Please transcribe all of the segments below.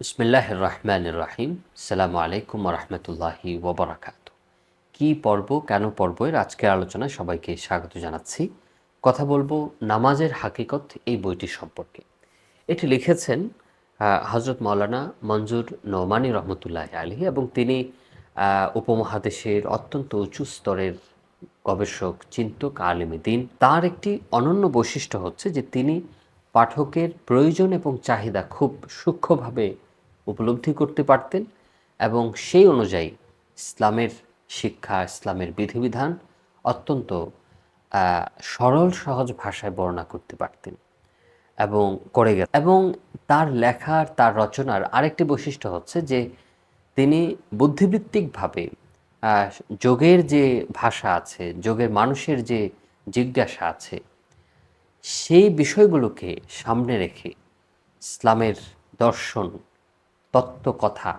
বিসমিল্লাহির রহমানির রহিম। আসসালামু আলাইকুম ওয়া রাহমাতুল্লাহি ওয়া বারাকাতুহু। কি পর্ব, কেন পর্ব এর আজকের আলোচনায় সবাইকে স্বাগত জানাচ্ছি। কথা বলবো নামাজের হাকিকত এই বইটি সম্পর্কে। এটি লিখেছেন হযরত মাওলানা মনজুর নোমানী রহমতুল্লাহি আলাইহি এবং তিনি উপমহাদেশের অত্যন্ত উঁচু স্তরের গবেষক, চিন্তক, আলেমে দ্বীন। তার একটি অনন্য বৈশিষ্ট্য হচ্ছে যে তিনি পাঠকের প্রয়োজন এবং চাহিদা খুব সূক্ষ্মভাবে উপলব্ধি করতে পারতেন এবং সেই অনুযায়ী ইসলামের শিক্ষা, ইসলামের বিধিবিধান অত্যন্ত সরল সহজ ভাষায় বর্ণনা করতে পারতেন এবং করে গেছেন। এবং তার লেখার, তার রচনার আরেকটি বৈশিষ্ট্য হচ্ছে যে তিনি বুদ্ধিবৃত্তিকভাবে যোগের যে ভাষা আছে, যোগের মানুষের যে জিজ্ঞাসা আছে, সেই বিষয়গুলোকে সামনে রেখে ইসলামের দর্শন, তত্ত্ব কথা,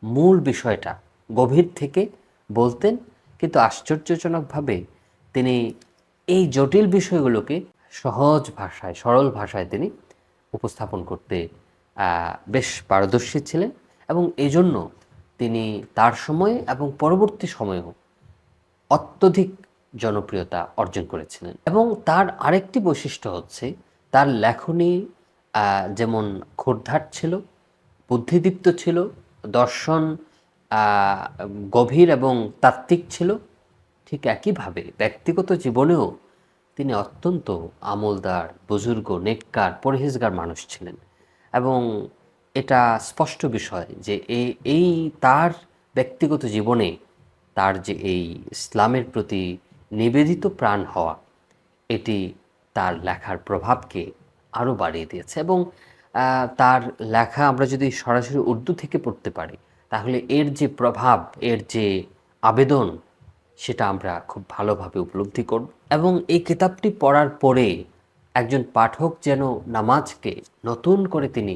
মূল বিষয়টা গভীর থেকে বলতেন। কিন্তু আশ্চর্যজনকভাবে তিনি এই জটিল বিষয়গুলোকে সহজ ভাষায়, সরল ভাষায় তিনি উপস্থাপন করতে বেশ পারদর্শী ছিলেন এবং এজন্য তিনি তার সময়ে এবং পরবর্তী সময়েও অত্যধিক জনপ্রিয়তা অর্জন করেছিলেন। এবং তার আরেকটি বৈশিষ্ট্য হচ্ছে তার লেখনী যেমন ক্ষুরধার ছিল, বুদ্ধিদীপ্ত ছিল, দর্শন গভীর এবং তাত্ত্বিক ছিল, ঠিক একইভাবে ব্যক্তিগত জীবনেও তিনি অত্যন্ত আমলদার, বুজুর্গ, নেককার, পরহেজগার মানুষ ছিলেন। এবং এটা স্পষ্ট বিষয় যে এই তার ব্যক্তিগত জীবনে তার যে এই ইসলামের প্রতি নিবেদিত প্রাণ হওয়া, এটি তার লেখার প্রভাবকে আরও বাড়িয়ে দিয়েছে। এবং তার লেখা আমরা যদি সরাসরি উর্দু থেকে পড়তে পারি তাহলে এর যে প্রভাব, এর যে আবেদন, সেটা আমরা খুব ভালোভাবে উপলব্ধি করব। এবং এই কিতাবটি পড়ার পরে একজন পাঠক যেন নামাজকে নতুন করে তিনি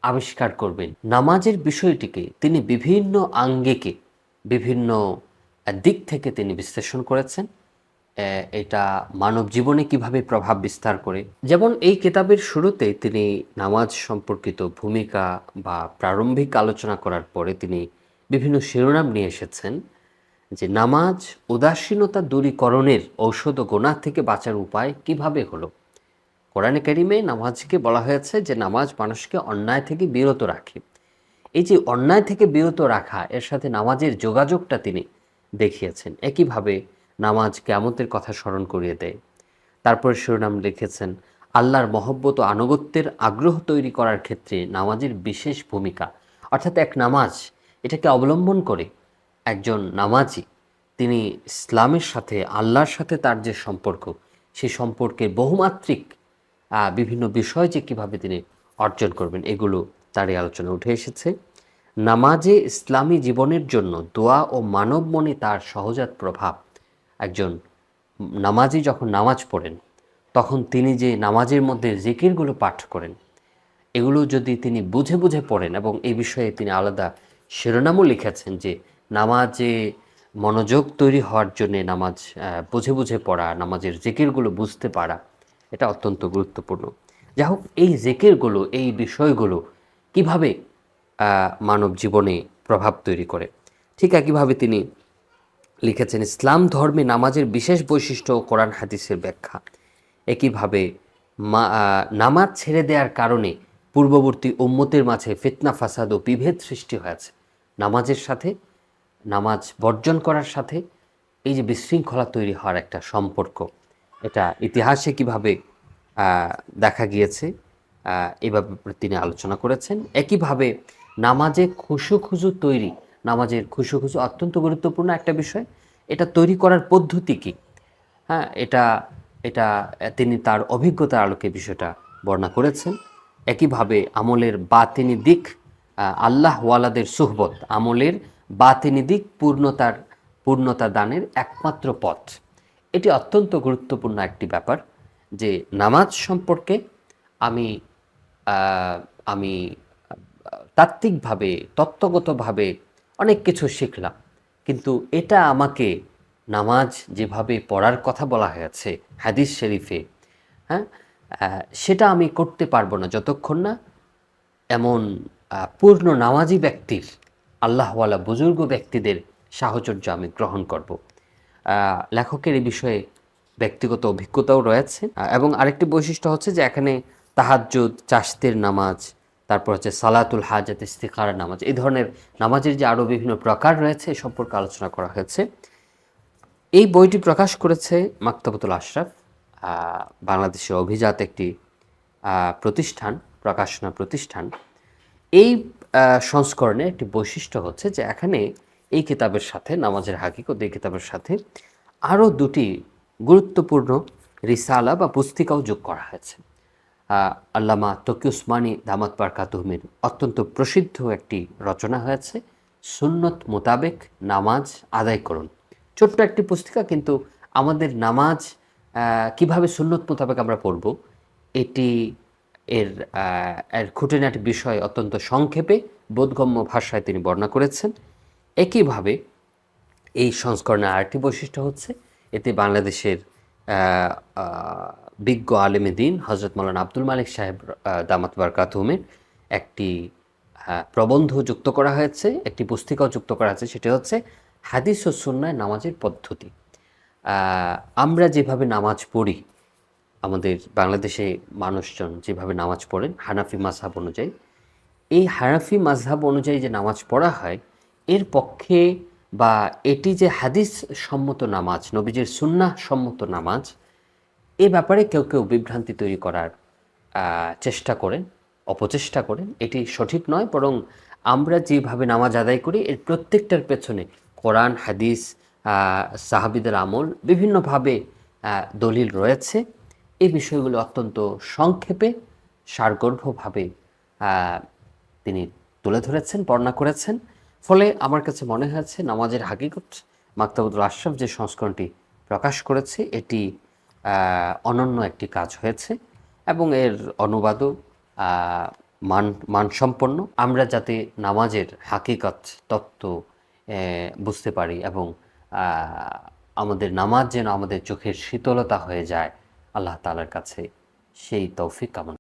আবিষ্কার করবেন। নামাজের বিষয়টিকে তিনি বিভিন্ন আঙ্গিকে, বিভিন্ন দিক থেকে তিনি বিশ্লেষণ করেছেন। এটা মানব জীবনে কিভাবে প্রভাব বিস্তার করে। যেমন এই কিতাবের শুরুতে তিনি নামাজ সম্পর্কিত ভূমিকা বা প্রারম্ভিক আলোচনা করার পরে তিনি বিভিন্ন শিরোনাম নিয়ে এসেছেন যে নামাজ উদাসীনতা দূরীকরণের ঔষধ ও গুনাহ থেকে বাঁচার উপায় কিভাবে হলো। কোরআনে কারিমে নামাজকে বলা হয়েছে যে নামাজ মানুষকে অন্যায় থেকে বিরত রাখে। এই যে অন্যায় থেকে বিরত রাখা, এর সাথে নামাজের যোগাযোগটা তিনি দেখিয়েছেন। একইভাবে নামাজ কিয়ামতের কথা স্মরণ করিয়ে দেয়। তারপরে শিরোনাম লিখেছেন আল্লাহর মহব্বত ও আনুগত্যের আগ্রহ তৈরি করার ক্ষেত্রে নামাজের বিশেষ ভূমিকা। অর্থাৎ এক নামাজ, এটাকে অবলম্বন করে একজন নামাজি তিনি ইসলামের সাথে, আল্লাহর সাথে তার যে সম্পর্ক, সেই সম্পর্কের বহুমাত্রিক বিভিন্ন বিষয় যে কীভাবে তিনি অর্জন করবেন, এগুলো তার এই আলোচনা উঠে এসেছে। নামাজে ইসলামী জীবনের জন্য দোয়া ও মানব মনে তার সহজাত প্রভাব। একজন নামাজি যখন নামাজ পড়েন তখন তিনি যে নামাজের মধ্যে জিকিরগুলো পাঠ করেন, এগুলো যদি তিনি বুঝে বুঝে পড়েন, এবং এই বিষয়ে তিনি আলাদা শিরোনামও লিখেছেন যে নামাজে মনোযোগ তৈরি হওয়ার জন্যে নামাজ বুঝে বুঝে পড়া, নামাজের জিকিরগুলো বুঝতে পারা, এটা অত্যন্ত গুরুত্বপূর্ণ। যাই হোক, এই জিকিরগুলো, এই বিষয়গুলো কিভাবে মানব জীবনে প্রভাব তৈরি করে, ঠিক একইভাবে তিনি লিখেছেন ইসলাম ধর্মে নামাজের বিশেষ বৈশিষ্ট্য ও কোরআন হাদিসের ব্যাখ্যা। একইভাবে নামাজ ছেড়ে দেওয়ার কারণে পূর্ববর্তী উম্মতের মাঝে ফিতনা, ফাসাদ ও বিভেদ সৃষ্টি হয়েছে। নামাজের সাথে, নামাজ বর্জন করার সাথে এই যে বিশৃঙ্খলা তৈরি হওয়ার একটা সম্পর্ক, এটা ইতিহাসে কিভাবে দেখা গিয়েছে, এভাবে তিনি আলোচনা করেছেন। একইভাবে নামাজে খুশু তৈরি, নামাজের খুশু অত্যন্ত গুরুত্বপূর্ণ একটা বিষয়। এটা তৈরি করার পদ্ধতি কী, হ্যাঁ, এটা এটা তিনি তার অভিজ্ঞতার আলোকে বিষয়টা বর্ণনা করেছেন। একইভাবে আমলের বাতিনি দিক, আল্লাহ ওয়ালাদের সুহবত, আমলের বাতিনি দিক পূর্ণতা দানের একমাত্র পথ। এটি অত্যন্ত গুরুত্বপূর্ণ একটি ব্যাপার যে নামাজ সম্পর্কে আমি আমি তাত্ত্বিকভাবে, তত্ত্বগতভাবে অনেক কিছু শিখলাম, কিন্তু এটা আমাকে নামাজ যেভাবে পড়ার কথা বলা হয়েছে হাদিস শরীফে, হ্যাঁ, সেটা আমি করতে পারবো না যতক্ষণ না এমন পূর্ণ নামাজি ব্যক্তির, আল্লাহওয়ালা বুজুর্গ ব্যক্তিদের সাহচর্য আমি গ্রহণ করব। লেখকের এই বিষয়ে ব্যক্তিগত অভিজ্ঞতাও রয়েছে। এবং আরেকটি বৈশিষ্ট্য হচ্ছে যে এখানে তাহাজ্জুদ, চাশতের নামাজ, তারপর হচ্ছে সালাতুল হাজাত, ইস্তিখারার নামাজ, এই ধরনের নামাজের যে আরও বিভিন্ন প্রকার রয়েছে এ সম্পর্কে আলোচনা করা হয়েছে। এই বইটি প্রকাশ করেছে মাকতাবাতুল আশরাফ, বাংলাদেশের অভিজাত একটি প্রতিষ্ঠান, প্রকাশনা প্রতিষ্ঠান। এই সংস্করণে একটি বৈশিষ্ট্য হচ্ছে যে এখানে এই কিতাবের সাথে, নামাজের হাকিকত এই কিতাবের সাথে আরও দুটি গুরুত্বপূর্ণ রিসালা বা পুস্তিকাও যোগ করা হয়েছে। আল্লামা তকি উসমানী দামাত বারকাতুহুমের অত্যন্ত প্রসিদ্ধ একটি রচনা হয়েছে, সুন্নত মোতাবেক নামাজ আদায় করুন। ছোট্ট একটি পুস্তিকা, কিন্তু আমাদের নামাজ কিভাবে সুন্নত মোতাবেক আমরা পড়ব এটি এর খুঁটিনাটি বিষয় অত্যন্ত সংক্ষেপে বোধগম্য ভাষায় তিনি বর্ণনা করেছেন। একইভাবে এই সংস্করণের আরেকটি বৈশিষ্ট্য হচ্ছে এতে বাংলাদেশের বিজ্ঞ আলেমে দিন হজরত মৌলানা আব্দুল মালিক সাহেব দামাত বারকাতুহুমের একটি প্রবন্ধ যুক্ত করা হয়েছে, একটি পুস্তিকাও যুক্ত করা হয়েছে। সেটি হচ্ছে হাদিস ও সুন্নাহ নামাজের পদ্ধতি। আমরা যেভাবে নামাজ পড়ি, আমাদের বাংলাদেশে মানুষজন যেভাবে নামাজ পড়েন হানাফি মাযহাব অনুযায়ী, এই হানাফি মাযহাব অনুযায়ী যে নামাজ পড়া হয় এর পক্ষে বা এটি যে হাদিস সম্মত নামাজ, নবীজির সুন্নাহ সম্মত নামাজ, এ ব্যাপারে কেউ কেউ বিভ্রান্তি তৈরি করার চেষ্টা করেন, অপচেষ্টা করেন। এটি সঠিক নয়, বরং আমরা যেভাবে নামাজ আদায় করি এর প্রত্যেকটার পেছনে কোরআন, হাদিস, সাহাবীদের আমল, বিভিন্নভাবে দলিল রয়েছে। এই বিষয়গুলো অত্যন্ত সংক্ষেপে, সারগর্ভভাবে তিনি তুলে ধরেছেন, বর্ণনা করেছেন। ফলে আমার কাছে মনে হয়েছে নামাজের হাকিকত মাকতাবাতুল আশরাফ যে সংস্করণটি প্রকাশ করেছে এটি অনন্য একটি কাজ হয়েছে এবং এর অনুবাদও মানসম্পন্ন। আমরা যাতে নামাজের হাকিকত তত্ত্ব বুঝতে পারি এবং আমাদের নামাজ যেন আমাদের চোখের শীতলতা হয়ে যায়, আল্লাহ তাআলার কাছে সেই তৌফিক কামনা।